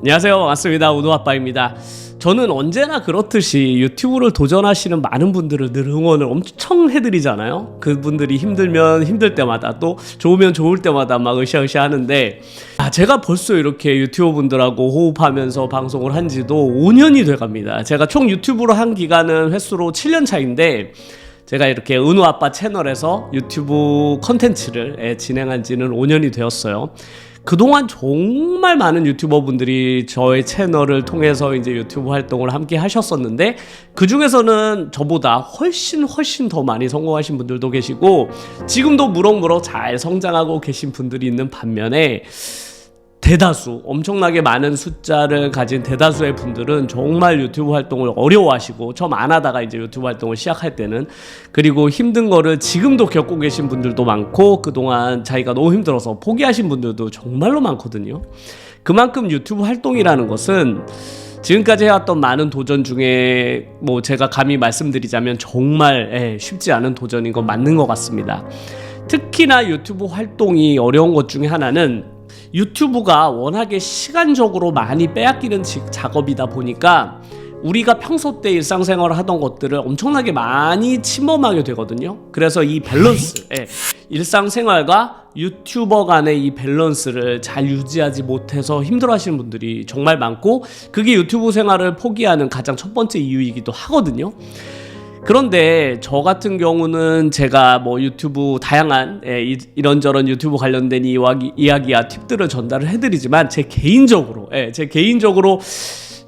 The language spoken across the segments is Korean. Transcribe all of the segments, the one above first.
안녕하세요. 반갑습니다. 우노아빠입니다. 저는 언제나 그렇듯이 유튜브를 도전하시는 많은 분들을 늘 응원을 엄청 해드리잖아요. 그분들이 힘들면 힘들 때마다 또 좋으면 좋을 때마다 막 으쌰으쌰 하는데 제가 벌써 이렇게 유튜버 분들하고 호흡하면서 방송을 한 지도 5년이 돼갑니다. 제가 총 유튜브로 한 기간은 횟수로 7년 차인데 제가 이렇게 은우아빠 채널에서 유튜브 컨텐츠를 진행한 지는 5년이 되었어요. 그동안 정말 많은 유튜버 분들이 저의 채널을 통해서 이제 유튜브 활동을 함께 하셨었는데 그 중에서는 저보다 훨씬 더 많이 성공하신 분들도 계시고 지금도 무럭무럭 잘 성장하고 계신 분들이 있는 반면에 대다수, 엄청나게 많은 숫자를 가진 대다수의 분들은 정말 유튜브 활동을 어려워하시고 처음 안 하다가 이제 유튜브 활동을 시작할 때는 그리고 힘든 거를 지금도 겪고 계신 분들도 많고 그동안 자기가 너무 힘들어서 포기하신 분들도 정말로 많거든요. 그만큼 유튜브 활동이라는 것은 지금까지 해왔던 많은 도전 중에 뭐 제가 감히 말씀드리자면 정말 쉽지 않은 도전인 건 맞는 것 같습니다. 특히나 유튜브 활동이 어려운 것 중에 하나는 유튜브가 워낙에 시간적으로 많이 빼앗기는 작업이다 보니까 우리가 평소 때 일상생활을 하던 것들을 엄청나게 많이 침범하게 되거든요. 그래서 이 밸런스, 일상생활과 유튜버 간의 이 밸런스를 잘 유지하지 못해서 힘들어하시는 분들이 정말 많고 그게 유튜브 생활을 포기하는 가장 첫 번째 이유이기도 하거든요. 그런데 저 같은 경우는 제가 뭐 유튜브 다양한 이런저런 유튜브 관련된 이야기와 팁들을 전달을 해드리지만 제 개인적으로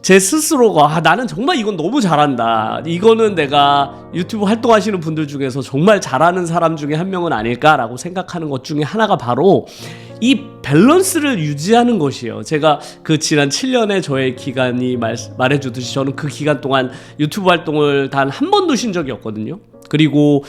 제 스스로가 나는 정말 이건 너무 잘한다, 이거는 내가 유튜브 활동하시는 분들 중에서 정말 잘하는 사람 중에 한 명은 아닐까라고 생각하는 것 중에 하나가 바로 이 밸런스를 유지하는 것이에요. 제가 그 지난 7년의 저의 기간이 말해주듯이 저는 그 기간 동안 유튜브 활동을 단 한 번도 쉰 적이 없거든요. 그리고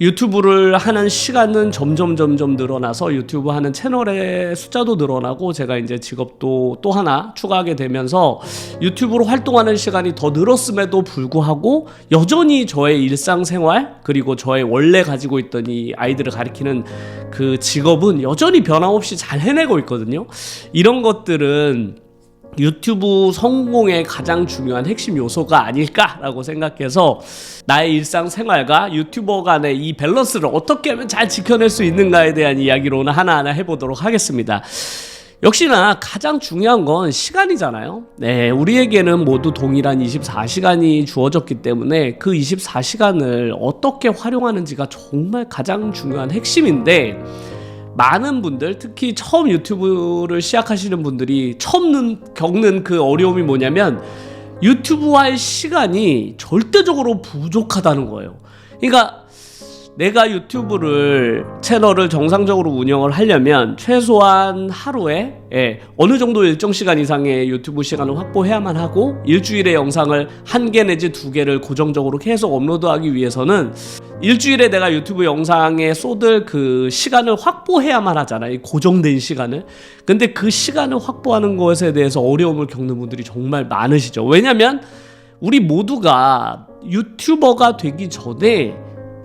유튜브를 하는 시간은 점점 늘어나서 유튜브 하는 채널의 숫자도 늘어나고 제가 이제 직업도 또 하나 추가하게 되면서 유튜브로 활동하는 시간이 더 늘었음에도 불구하고 여전히 저의 일상생활 그리고 저의 원래 가지고 있던 이 아이들을 가리키는 그 직업은 여전히 변함없이 잘 해내고 있거든요. 이런 것들은 유튜브 성공의 가장 중요한 핵심 요소가 아닐까라고 생각해서 나의 일상생활과 유튜버 간의 이 밸런스를 어떻게 하면 잘 지켜낼 수 있는가에 대한 이야기로 오늘 하나하나 해보도록 하겠습니다. 역시나 가장 중요한 건 시간이잖아요. 우리에게는 모두 동일한 24시간이 주어졌기 때문에 그 24시간을 어떻게 활용하는지가 정말 가장 중요한 핵심인데 많은 분들, 특히 처음 유튜브를 시작하시는 분들이 처음 겪는 그 어려움이 뭐냐면 유튜브 할 시간이 절대적으로 부족하다는 거예요. 그러니까 내가 채널을 정상적으로 운영을 하려면 최소한 하루에 어느 정도 일정 시간 이상의 유튜브 시간을 확보해야만 하고 일주일에 영상을 1개 내지 2개를 고정적으로 계속 업로드하기 위해서는 일주일에 내가 유튜브 영상에 쏟을 그 시간을 확보해야만 하잖아요. 고정된 시간을. 근데 그 시간을 확보하는 것에 대해서 어려움을 겪는 분들이 정말 많으시죠. 왜냐면 우리 모두가 유튜버가 되기 전에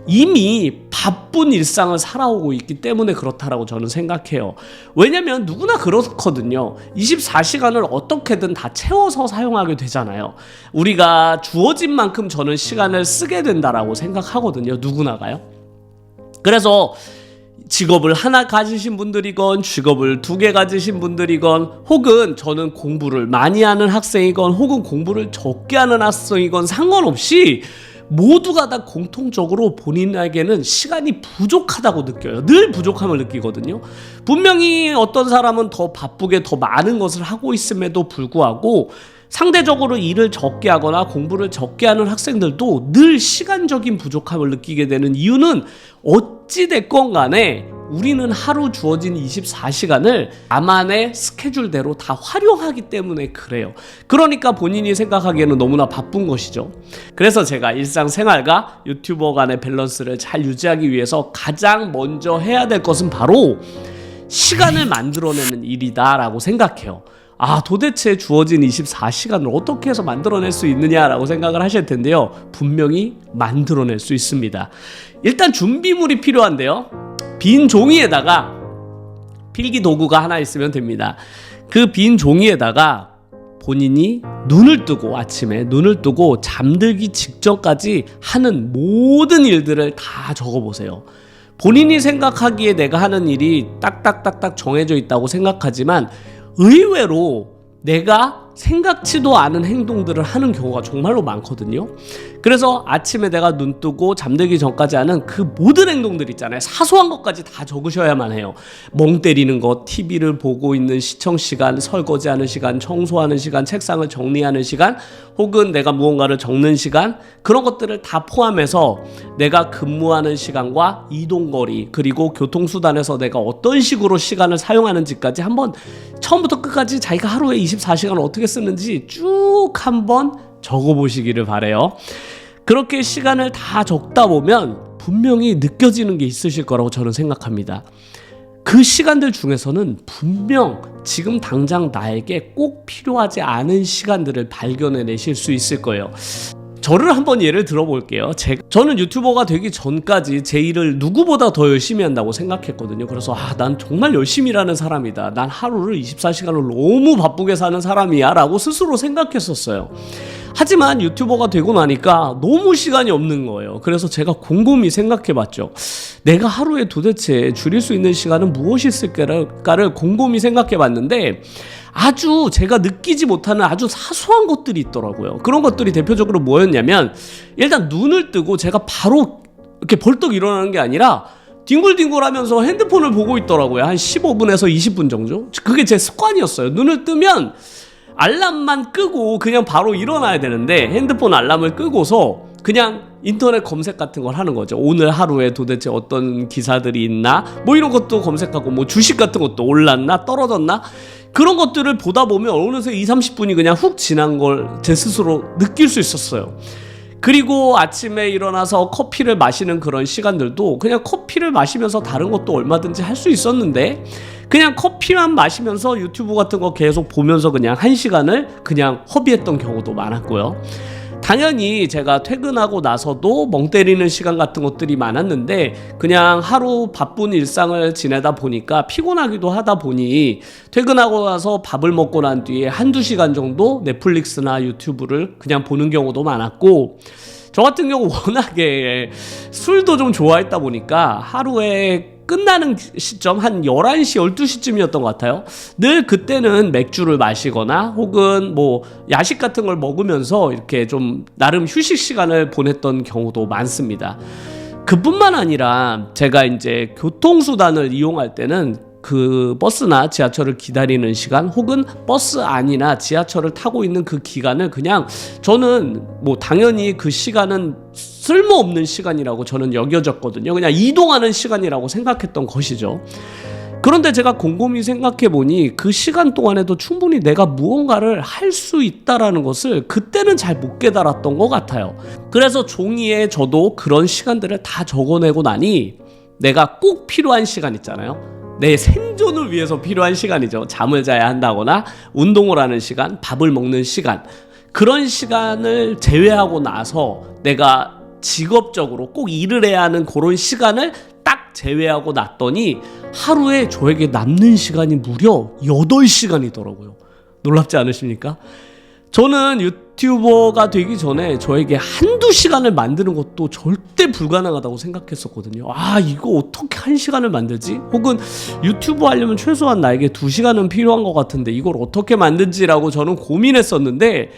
이미 바쁜 일상을 살아오고 있기 때문에 그렇다라고 저는 생각해요. 왜냐면 누구나 그렇거든요. 24시간을 어떻게든 다 채워서 사용하게 되잖아요. 우리가 주어진 만큼 저는 시간을 쓰게 된다라고 생각하거든요. 누구나가요. 그래서 직업을 하나 가지신 분들이건 직업을 2개 가지신 분들이건 혹은 저는 공부를 많이 하는 학생이건 혹은 공부를 적게 하는 학생이건 상관없이 모두가 다 공통적으로 본인에게는 시간이 부족하다고 느껴요. 늘 부족함을 느끼거든요. 분명히 어떤 사람은 더 바쁘게 더 많은 것을 하고 있음에도 불구하고 상대적으로 일을 적게 하거나 공부를 적게 하는 학생들도 늘 시간적인 부족함을 느끼게 되는 이유는 어찌됐건 간에 우리는 하루 주어진 24시간을 나만의 스케줄대로 다 활용하기 때문에 그래요. 그러니까 본인이 생각하기에는 너무나 바쁜 것이죠. 그래서 제가 일상생활과 유튜버 간의 밸런스를 잘 유지하기 위해서 가장 먼저 해야 될 것은 바로 시간을 만들어내는 일이다라고 생각해요. 도대체 주어진 24시간을 어떻게 해서 만들어낼 수 있느냐라고 생각을 하실 텐데요. 분명히 만들어낼 수 있습니다. 일단 준비물이 필요한데요. 빈 종이에다가 필기 도구가 하나 있으면 됩니다. 그 빈 종이에다가 본인이 눈을 뜨고 아침에 눈을 뜨고 잠들기 직전까지 하는 모든 일들을 다 적어보세요. 본인이 생각하기에 내가 하는 일이 딱딱딱딱 정해져 있다고 생각하지만 의외로 내가 생각지도 않은 행동들을 하는 경우가 정말로 많거든요. 그래서 아침에 내가 눈 뜨고 잠들기 전까지 하는 그 모든 행동들 있잖아요. 사소한 것까지 다 적으셔야만 해요. 멍 때리는 것, TV를 보고 있는 시청 시간, 설거지하는 시간, 청소하는 시간, 책상을 정리하는 시간, 혹은 내가 무언가를 적는 시간, 그런 것들을 다 포함해서 내가 근무하는 시간과 이동거리, 그리고 교통수단에서 내가 어떤 식으로 시간을 사용하는지까지 한번 처음부터 끝까지 자기가 하루에 24시간을 어떻게 쓰는지 쭉 한번 적어보시기를 바래요. 그렇게 시간을 다 적다 보면 분명히 느껴지는 게 있으실 거라고 저는 생각합니다. 그 시간들 중에서는 분명 지금 당장 나에게 꼭 필요하지 않은 시간들을 발견해내실 수 있을 거예요. 저를 한번 예를 들어볼게요. 저는 유튜버가 되기 전까지 제 일을 누구보다 더 열심히 한다고 생각했거든요. 그래서 난 정말 열심히 일하는 사람이다. 난 하루를 24시간을 너무 바쁘게 사는 사람이야 라고 스스로 생각했었어요. 하지만 유튜버가 되고 나니까 너무 시간이 없는 거예요. 그래서 제가 곰곰이 생각해봤죠. 내가 하루에 도대체 줄일 수 있는 시간은 무엇이 있을까를 곰곰이 생각해봤는데 아주 제가 느끼지 못하는 아주 사소한 것들이 있더라고요. 그런 것들이 대표적으로 뭐였냐면, 일단 눈을 뜨고 제가 바로 이렇게 벌떡 일어나는 게 아니라 뒹굴뒹굴 하면서 핸드폰을 보고 있더라고요. 한 15분에서 20분 정도? 그게 제 습관이었어요. 눈을 뜨면 알람만 끄고 그냥 바로 일어나야 되는데 핸드폰 알람을 끄고서 그냥 인터넷 검색 같은 걸 하는 거죠. 오늘 하루에 도대체 어떤 기사들이 있나? 뭐 이런 것도 검색하고, 뭐 주식 같은 것도 올랐나? 떨어졌나? 그런 것들을 보다 보면 어느새 20-30분이 그냥 훅 지난 걸 제 스스로 느낄 수 있었어요. 그리고 아침에 일어나서 커피를 마시는 그런 시간들도 그냥 커피를 마시면서 다른 것도 얼마든지 할 수 있었는데 그냥 커피만 마시면서 유튜브 같은 거 계속 보면서 그냥 1시간을 그냥 허비했던 경우도 많았고요. 당연히 제가 퇴근하고 나서도 멍 때리는 시간 같은 것들이 많았는데 그냥 하루 바쁜 일상을 지내다 보니까 피곤하기도 하다 보니 퇴근하고 나서 밥을 먹고 난 뒤에 1-2시간 정도 넷플릭스나 유튜브를 그냥 보는 경우도 많았고, 저 같은 경우 워낙에 술도 좀 좋아했다 보니까 하루에 끝나는 시점 한 11시, 12시쯤이었던 것 같아요. 늘 그때는 맥주를 마시거나 혹은 뭐 야식 같은 걸 먹으면서 이렇게 좀 나름 휴식 시간을 보냈던 경우도 많습니다. 그뿐만 아니라 제가 이제 교통수단을 이용할 때는 그 버스나 지하철을 기다리는 시간 혹은 버스 안이나 지하철을 타고 있는 그 기간을 그냥 저는 뭐 당연히 그 시간은 쓸모없는 시간이라고 저는 여겨졌거든요. 그냥 이동하는 시간이라고 생각했던 것이죠. 그런데 제가 곰곰이 생각해보니 그 시간 동안에도 충분히 내가 무언가를 할 수 있다라는 것을 그때는 잘 못 깨달았던 것 같아요. 그래서 종이에 저도 그런 시간들을 다 적어내고 나니 내가 꼭 필요한 시간 있잖아요. 내 생존을 위해서 필요한 시간이죠. 잠을 자야 한다거나 운동을 하는 시간, 밥을 먹는 시간, 그런 시간을 제외하고 나서 내가 직업적으로 꼭 일을 해야 하는 그런 시간을 딱 제외하고 났더니 하루에 저에게 남는 시간이 무려 8시간이더라고요. 놀랍지 않으십니까? 저는 유튜버가 되기 전에 저에게 1-2시간을 만드는 것도 절대 불가능하다고 생각했었거든요. 이거 어떻게 1시간을 만들지? 혹은 유튜브 하려면 최소한 나에게 2시간은 필요한 것 같은데 이걸 어떻게 만든지라고 저는 고민했었는데,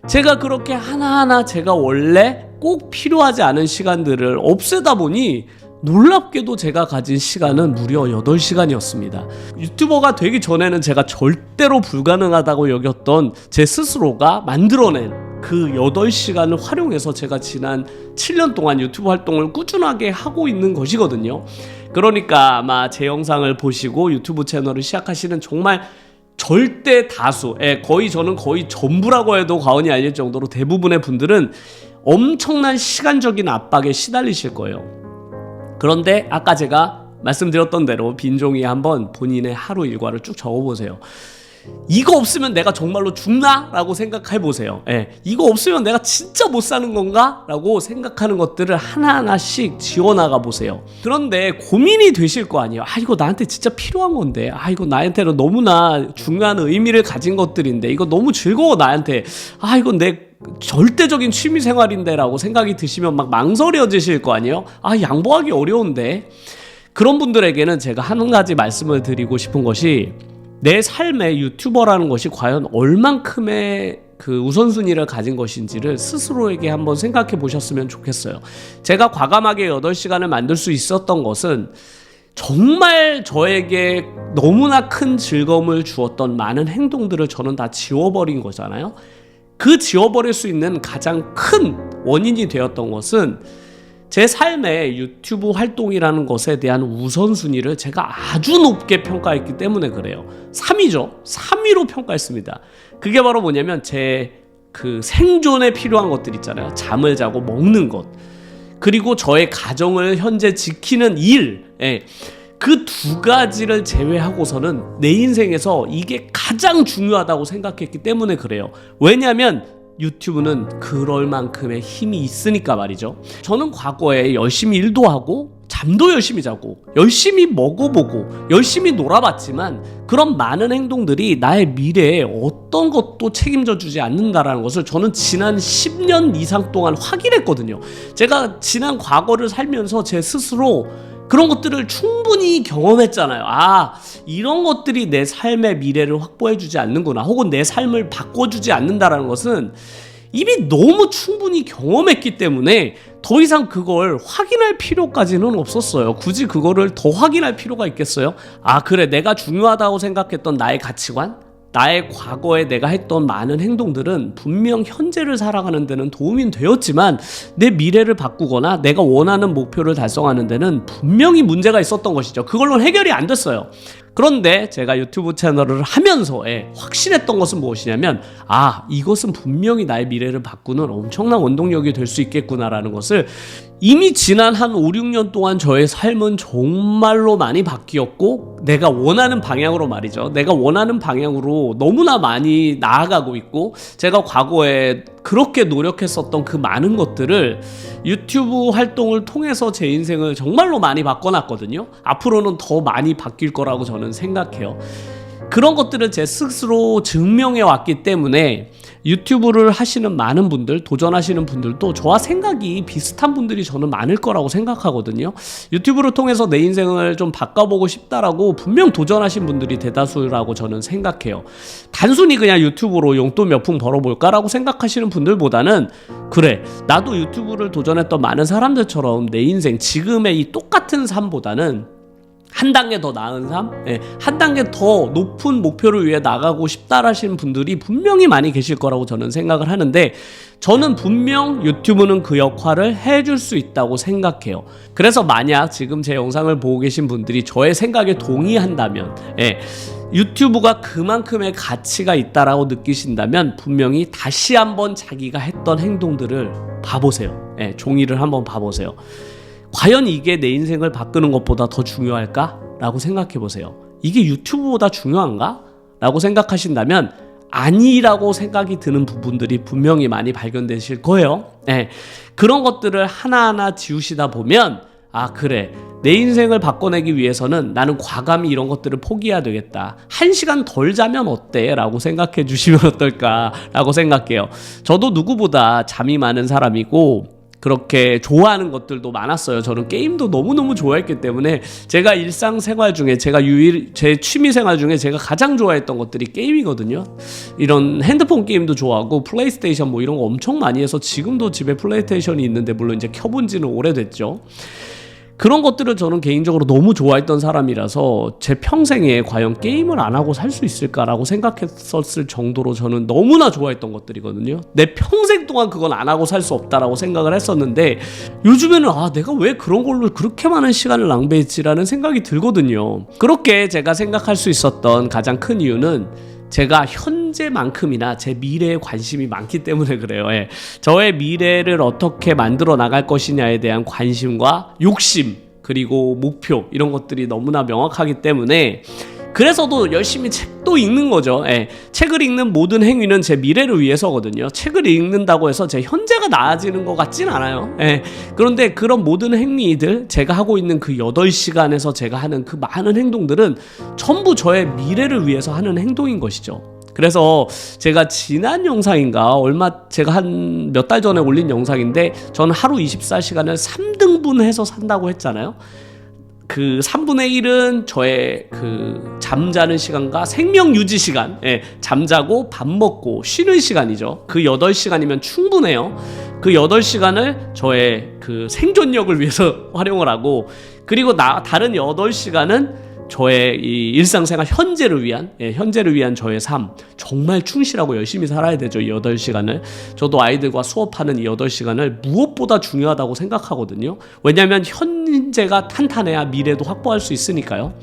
제가 그렇게 하나하나 제가 원래 꼭 필요하지 않은 시간들을 없애다 보니 놀랍게도 제가 가진 시간은 무려 8시간이었습니다. 유튜버가 되기 전에는 제가 절대로 불가능하다고 여겼던 제 스스로가 만들어낸 그 8시간을 활용해서 제가 지난 7년 동안 유튜브 활동을 꾸준하게 하고 있는 것이거든요. 그러니까 아마 제 영상을 보시고 유튜브 채널을 시작하시는 정말 절대 다수, 저는 거의 전부라고 해도 과언이 아닐 정도로 대부분의 분들은 엄청난 시간적인 압박에 시달리실 거예요. 그런데 아까 제가 말씀드렸던 대로 빈종이에 한번 본인의 하루 일과를 쭉 적어보세요. 이거 없으면 내가 정말로 죽나? 라고 생각해보세요. 이거 없으면 내가 진짜 못 사는 건가? 라고 생각하는 것들을 하나하나씩 지워나가 보세요. 그런데 고민이 되실 거 아니에요. 이거 나한테 진짜 필요한 건데, 이거 나한테는 너무나 중요한 의미를 가진 것들인데, 이거 너무 즐거워 나한테, 이건 내 절대적인 취미생활인데 라고 생각이 드시면 막 망설여지실 거 아니에요. 양보하기 어려운데. 그런 분들에게는 제가 한 가지 말씀을 드리고 싶은 것이, 내 삶에 유튜버라는 것이 과연 얼만큼의 그 우선순위를 가진 것인지를 스스로에게 한번 생각해 보셨으면 좋겠어요. 제가 과감하게 8시간을 만들 수 있었던 것은 정말 저에게 너무나 큰 즐거움을 주었던 많은 행동들을 저는 다 지워버린 거잖아요. 그 지워버릴 수 있는 가장 큰 원인이 되었던 것은 제 삶의 유튜브 활동이라는 것에 대한 우선순위를 제가 아주 높게 평가했기 때문에 그래요. 3위죠. 3위로 평가했습니다. 그게 바로 뭐냐면 제 그 생존에 필요한 것들 있잖아요. 잠을 자고 먹는 것, 그리고 저의 가정을 현재 지키는 일, 그 두 가지를 제외하고서는 내 인생에서 이게 가장 중요하다고 생각했기 때문에 그래요. 왜냐하면 유튜브는 그럴 만큼의 힘이 있으니까 말이죠. 저는 과거에 열심히 일도 하고 잠도 열심히 자고 열심히 먹어보고 열심히 놀아봤지만 그런 많은 행동들이 나의 미래에 어떤 것도 책임져 주지 않는다라는 것을 저는 지난 10년 이상 동안 확인했거든요. 제가 지난 과거를 살면서 제 스스로 그런 것들을 충분히 경험했잖아요. 이런 것들이 내 삶의 미래를 확보해주지 않는구나, 혹은 내 삶을 바꿔주지 않는다라는 것은 이미 너무 충분히 경험했기 때문에 더 이상 그걸 확인할 필요까지는 없었어요. 굳이 그거를 더 확인할 필요가 있겠어요? 그래, 내가 중요하다고 생각했던 나의 가치관, 나의 과거에 내가 했던 많은 행동들은 분명 현재를 살아가는 데는 도움이 되었지만 내 미래를 바꾸거나 내가 원하는 목표를 달성하는 데는 분명히 문제가 있었던 것이죠. 그걸로 해결이 안 됐어요. 그런데 제가 유튜브 채널을 하면서 확신했던 것은 무엇이냐면, 이것은 분명히 나의 미래를 바꾸는 엄청난 원동력이 될 수 있겠구나라는 것을 이미 지난 한 5, 6년 동안 저의 삶은 정말로 많이 바뀌었고, 내가 원하는 방향으로 말이죠. 내가 원하는 방향으로 너무나 많이 나아가고 있고, 제가 과거에 그렇게 노력했었던 그 많은 것들을 유튜브 활동을 통해서 제 인생을 정말로 많이 바꿔놨거든요. 앞으로는 더 많이 바뀔 거라고 저는 생각해요. 그런 것들을 제 스스로 증명해 왔기 때문에 유튜브를 하시는 많은 분들, 도전하시는 분들도 저와 생각이 비슷한 분들이 저는 많을 거라고 생각하거든요. 유튜브를 통해서 내 인생을 좀 바꿔보고 싶다라고 분명 도전하신 분들이 대다수라고 저는 생각해요. 단순히 그냥 유튜브로 용돈 몇 푼 벌어볼까라고 생각하시는 분들보다는, 그래, 나도 유튜브를 도전했던 많은 사람들처럼 내 인생 지금의 이 똑같은 삶보다는 한 단계 더 나은 삶, 한 단계 더 높은 목표를 위해 나가고 싶다라시는 분들이 분명히 많이 계실 거라고 저는 생각을 하는데, 저는 분명 유튜브는 그 역할을 해줄 수 있다고 생각해요. 그래서 만약 지금 제 영상을 보고 계신 분들이 저의 생각에 동의한다면, 유튜브가 그만큼의 가치가 있다라고 느끼신다면 분명히 다시 한번 자기가 했던 행동들을 봐보세요. 종이를 한번 봐보세요. 과연 이게 내 인생을 바꾸는 것보다 더 중요할까? 라고 생각해 보세요. 이게 유튜브보다 중요한가? 라고 생각하신다면 아니라고 생각이 드는 부분들이 분명히 많이 발견되실 거예요. 그런 것들을 하나하나 지우시다 보면, 그래, 내 인생을 바꿔내기 위해서는 나는 과감히 이런 것들을 포기해야 되겠다. 1시간 덜 자면 어때? 라고 생각해 주시면 어떨까? 라고 생각해요. 저도 누구보다 잠이 많은 사람이고 그렇게 좋아하는 것들도 많았어요. 저는 게임도 너무너무 좋아했기 때문에 제가 일상생활 중에 제 취미생활 중에 제가 가장 좋아했던 것들이 게임이거든요. 이런 핸드폰 게임도 좋아하고 플레이스테이션 이런 거 엄청 많이 해서 지금도 집에 플레이스테이션이 있는데, 물론 이제 켜본 지는 오래됐죠. 그런 것들을 저는 개인적으로 너무 좋아했던 사람이라서 제 평생에 과연 게임을 안 하고 살 수 있을까라고 생각했었을 정도로 저는 너무나 좋아했던 것들이거든요. 내 평생 동안 그건 안 하고 살 수 없다라고 생각을 했었는데, 요즘에는 내가 왜 그런 걸로 그렇게 많은 시간을 낭비했지라는 생각이 들거든요. 그렇게 제가 생각할 수 있었던 가장 큰 이유는 제가 현재만큼이나 제 미래에 관심이 많기 때문에 그래요. 저의 미래를 어떻게 만들어 나갈 것이냐에 대한 관심과 욕심, 그리고 목표, 이런 것들이 너무나 명확하기 때문에 그래서도 열심히 책도 읽는 거죠. 예. 책을 읽는 모든 행위는 제 미래를 위해서거든요. 책을 읽는다고 해서 제 현재가 나아지는 것 같진 않아요. 예. 그런데 그런 모든 행위들, 제가 하고 있는 그 8시간에서 제가 하는 그 많은 행동들은 전부 저의 미래를 위해서 하는 행동인 것이죠. 그래서 제가 지난 영상인가 제가 한 몇 달 전에 올린 영상인데, 저는 하루 24시간을 3등분해서 산다고 했잖아요. 그 3분의 1은 저의 그 잠자는 시간과 생명 유지 시간, 잠자고 밥 먹고 쉬는 시간이죠. 그 8시간이면 충분해요. 그 8시간을 저의 그 생존력을 위해서 활용을 하고, 그리고 다른 8시간은 저의 이 일상생활 현재를 위한 저의 삶, 정말 충실하고 열심히 살아야 되죠. 이 8시간을. 저도 아이들과 수업하는 이 8시간을 무엇보다 중요하다고 생각하거든요. 왜냐하면 현재가 탄탄해야 미래도 확보할 수 있으니까요.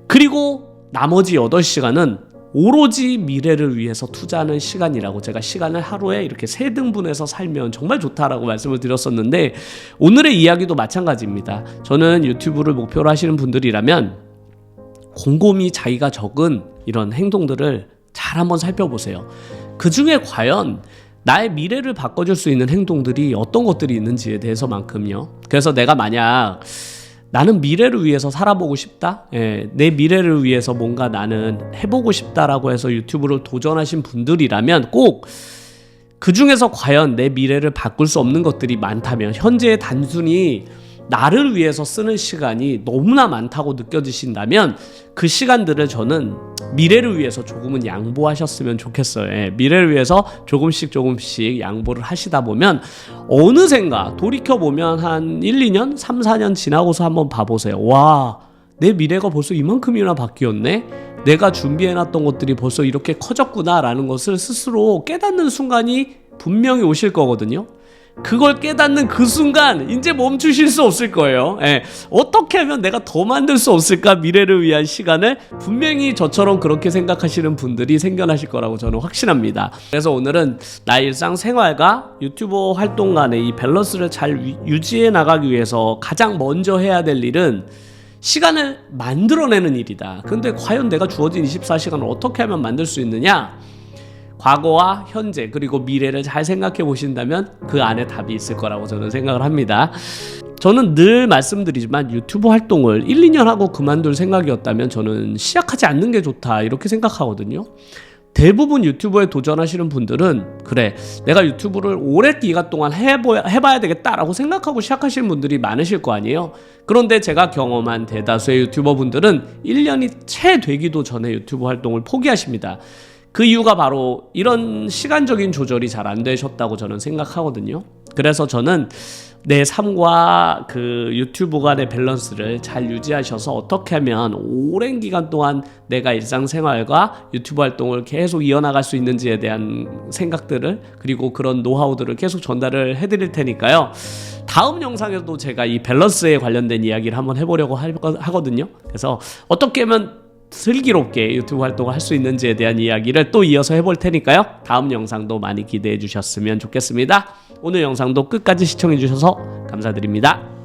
그리고 나머지 8시간은 오로지 미래를 위해서 투자하는 시간이라고, 제가 시간을 하루에 이렇게 3등분해서 살면 정말 좋다라고 말씀을 드렸었는데, 오늘의 이야기도 마찬가지입니다. 저는 유튜브를 목표로 하시는 분들이라면 곰곰이 자기가 적은 이런 행동들을 잘 한번 살펴보세요. 그 중에 과연 나의 미래를 바꿔줄 수 있는 행동들이 어떤 것들이 있는지에 대해서만큼요. 그래서 내가 만약 나는 미래를 위해서 살아보고 싶다, 내 미래를 위해서 뭔가 나는 해보고 싶다라고 해서 유튜브를 도전하신 분들이라면 꼭 그 중에서 과연 내 미래를 바꿀 수 없는 것들이 많다면, 현재의 단순히 나를 위해서 쓰는 시간이 너무나 많다고 느껴지신다면, 그 시간들을 저는 미래를 위해서 조금은 양보하셨으면 좋겠어요. 미래를 위해서 조금씩 양보를 하시다 보면 어느샌가 돌이켜보면 한 1, 2년, 3, 4년 지나고서 한번 봐보세요. 와, 내 미래가 벌써 이만큼이나 바뀌었네? 내가 준비해놨던 것들이 벌써 이렇게 커졌구나 라는 것을 스스로 깨닫는 순간이 분명히 오실 거거든요. 그걸 깨닫는 그 순간 이제 멈추실 수 없을 거예요. 어떻게 하면 내가 더 만들 수 없을까, 미래를 위한 시간을. 분명히 저처럼 그렇게 생각하시는 분들이 생겨나실 거라고 저는 확신합니다. 그래서 오늘은 나의 일상생활과 유튜버 활동 간의 이 밸런스를 잘 유지해 나가기 위해서 가장 먼저 해야 될 일은 시간을 만들어내는 일이다. 근데 과연 내가 주어진 24시간을 어떻게 하면 만들 수 있느냐? 과거와 현재 그리고 미래를 잘 생각해 보신다면 그 안에 답이 있을 거라고 저는 생각을 합니다. 저는 늘 말씀드리지만 유튜브 활동을 1, 2년 하고 그만둘 생각이었다면 저는 시작하지 않는 게 좋다, 이렇게 생각하거든요. 대부분 유튜브에 도전하시는 분들은 그래, 내가 유튜브를 오랜 기간 동안 해봐야 되겠다라고 생각하고 시작하시는 분들이 많으실 거 아니에요. 그런데 제가 경험한 대다수의 유튜버 분들은 1년이 채 되기도 전에 유튜브 활동을 포기하십니다. 그 이유가 바로 이런 시간적인 조절이 잘 안 되셨다고 저는 생각하거든요. 그래서 저는 내 삶과 그 유튜브 간의 밸런스를 잘 유지하셔서 어떻게 하면 오랜 기간 동안 내가 일상생활과 유튜브 활동을 계속 이어나갈 수 있는지에 대한 생각들을, 그리고 그런 노하우들을 계속 전달을 해드릴 테니까요. 다음 영상에도 제가 이 밸런스에 관련된 이야기를 한번 해보려고 하거든요. 그래서 어떻게 하면 슬기롭게 유튜브 활동을 할 수 있는지에 대한 이야기를 또 이어서 해볼 테니까요. 다음 영상도 많이 기대해 주셨으면 좋겠습니다. 오늘 영상도 끝까지 시청해 주셔서 감사드립니다.